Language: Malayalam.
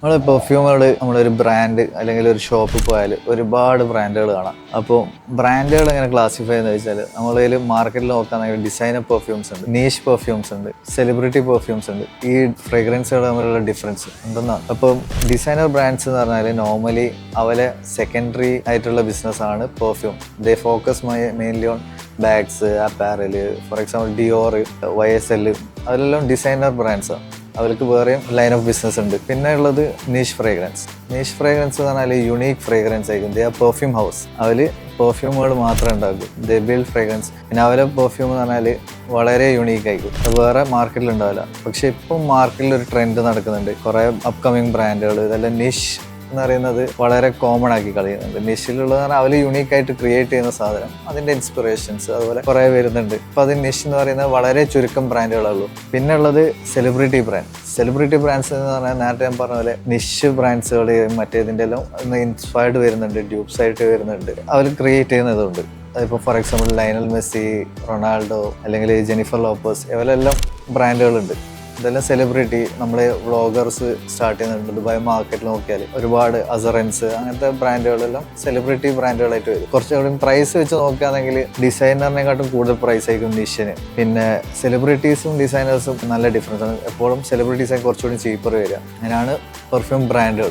നമ്മൾ പെർഫ്യൂമുകൾ നമ്മളൊരു ബ്രാൻഡ് അല്ലെങ്കിൽ ഒരു ഷോപ്പിൽ പോയാൽ ഒരുപാട് ബ്രാൻഡുകൾ കാണാം. അപ്പോൾ ബ്രാൻഡുകൾ എങ്ങനെ ക്ലാസിഫൈ എന്ന് വെച്ചാൽ നമ്മളതിൽ മാർക്കറ്റിൽ നോക്കുകയാണെങ്കിൽ ഡിസൈനർ പെർഫ്യൂംസ് ഉണ്ട്, നീഷ് പെർഫ്യൂംസ് ഉണ്ട്, സെലിബ്രിറ്റി പെർഫ്യൂംസ് ഉണ്ട്. ഈ ഫ്രേഗ്രൻസുകൾ തമ്മിലുള്ള ഡിഫറൻസ് എന്തെന്നാണ്. അപ്പം ഡിസൈനർ ബ്രാൻഡ്സ് എന്ന് പറഞ്ഞാൽ നോർമലി അവരെ സെക്കൻഡറി ആയിട്ടുള്ള ബിസിനസ്സാണ് perfume. They focus mainly on bags, apparel, for example Dior, YSL, അതിലെല്ലാം ഡിസൈനർ ബ്രാൻഡ്സാണ്. അവർക്ക് വേറെയും ലൈൻ ഓഫ് ബിസിനസ് ഉണ്ട്. പിന്നെ ഉള്ളത് നീഷ് ഫ്രേഗ്രൻസ്. നീഷ് ഫ്രേഗ്രൻസ് എന്ന് പറഞ്ഞാൽ യുണീക്ക് ഫ്രേഗ്രൻസ് ആയിരിക്കും. ദേ ആ പെർഫ്യൂം ഹൗസ്, അവർ പെർഫ്യൂമുകൾ മാത്രമേ ഉണ്ടാക്കും. They build fragrance. പിന്നെ അവരെ പെർഫ്യൂം എന്ന് പറഞ്ഞാൽ വളരെ യുണീക്ക് ആയിരിക്കും, അത് വേറെ മാർക്കറ്റിൽ ഉണ്ടാവില്ല. പക്ഷെ ഇപ്പം മാർക്കറ്റിൽ ഒരു ട്രെൻഡ് നടക്കുന്നുണ്ട്. കുറേ അപ്കമിങ് ബ്രാൻഡുകൾ ഇതെല്ലാം നിഷ് എന്ന് പറയുന്നത് വളരെ കോമൺ ആക്കി കളയുന്നുണ്ട്. നിഷിലുള്ളത് പറഞ്ഞാൽ അവർ യുണീക്കായിട്ട് ക്രിയേറ്റ് ചെയ്യുന്ന സാധനം, അതിൻ്റെ ഇൻസ്പിറേഷൻസ് അതുപോലെ കുറേ വരുന്നുണ്ട്. അപ്പോൾ അത് നിഷ് എന്ന് പറയുന്നത് വളരെ ചുരുക്കം ബ്രാൻഡുകളുള്ളൂ. പിന്നെ ഉള്ളത് സെലിബ്രിറ്റി ബ്രാൻഡ്. സെലിബ്രിറ്റി ബ്രാൻഡ്സ് എന്ന് പറഞ്ഞാൽ നേരത്തെ ഞാൻ പറഞ്ഞ പോലെ നിഷ് ബ്രാൻഡ്സുകൾ മറ്റേതിൻ്റെ എല്ലാം ഇൻസ്പയർഡ് വരുന്നുണ്ട്, ഡ്യൂപ്സ് ആയിട്ട് വരുന്നുണ്ട്, അവർ ക്രിയേറ്റ് ചെയ്യുന്നതുണ്ട്. അതിപ്പോൾ for example Lionel Messi, Ronaldo അല്ലെങ്കിൽ ജെനിഫർ ലോപ്പസ്, ഇവരെല്ലാം ബ്രാൻഡുകളുണ്ട്. ഇതെല്ലാം സെലിബ്രിറ്റി. നമ്മളെ വ്ളോഗേഴ്സ് സ്റ്റാർട്ട് ചെയ്യുന്നുണ്ട്. ദുബായ് മാർക്കറ്റിൽ നോക്കിയാൽ ഒരുപാട് അസറൻസ് അങ്ങനത്തെ ബ്രാൻഡുകളെല്ലാം സെലിബ്രിറ്റി ബ്രാൻഡുകളായിട്ട് വരും. കുറച്ചുകൂടി പ്രൈസ് വെച്ച് നോക്കുകയാണെങ്കിൽ ഡിസൈനറിനെക്കാട്ടും കൂടുതൽ പ്രൈസ് ആയിരിക്കും നിഷിന്. പിന്നെ സെലിബ്രിറ്റീസും ഡിസൈനേഴ്സും നല്ല ഡിഫറൻസ് ആണ്. എപ്പോഴും സെലിബ്രിറ്റീസായി കുറച്ചുകൂടി ചീപ്പർ വരിക. അങ്ങനെയാണ് പെർഫ്യൂം ബ്രാൻഡുകൾ.